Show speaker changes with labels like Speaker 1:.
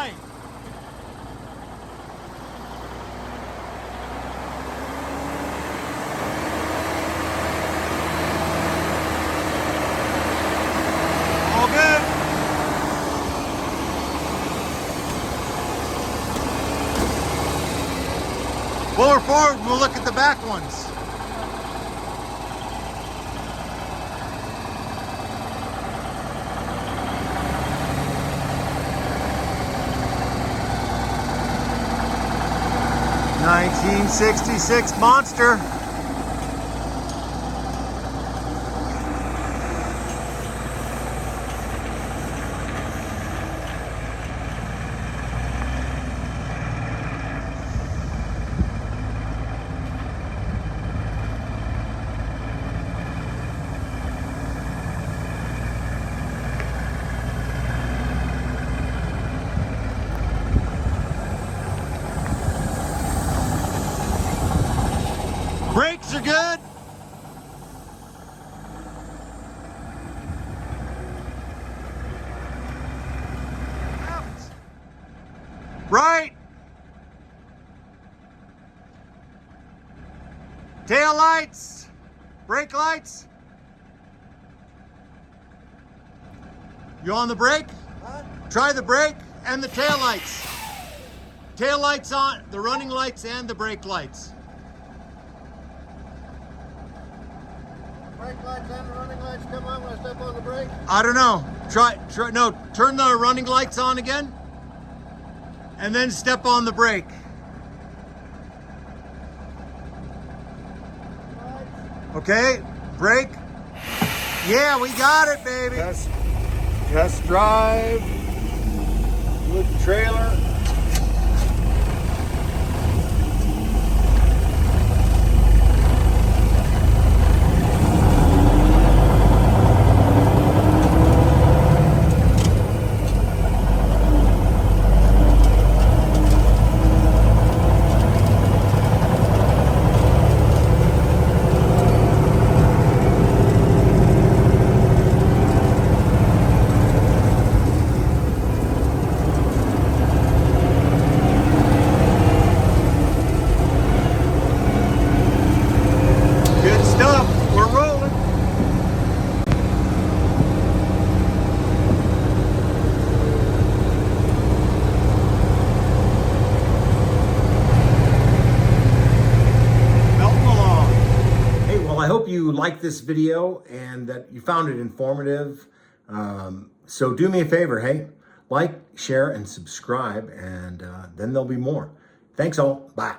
Speaker 1: right. All good. Pull her forward, we'll look at the back ones. '66 Monster. Brakes are good. Right. Tail lights. Brake lights. You on the brake?
Speaker 2: Huh?
Speaker 1: Try the brake and the tail lights. Tail lights on, the running lights and the brake lights.
Speaker 2: Brake lights and the running lights come on when I step on the brake?
Speaker 1: I don't know. No, turn the running lights on again. And then step on the brake. Okay, brake. Yeah, we got it, baby.
Speaker 2: Test drive with the trailer.
Speaker 1: Good stuff. We're rolling. Melting along. Hey, well, I hope you liked this video and that you found it informative. So do me a favor, hey, like, share, and subscribe, and then there'll be more. Thanks all. Bye.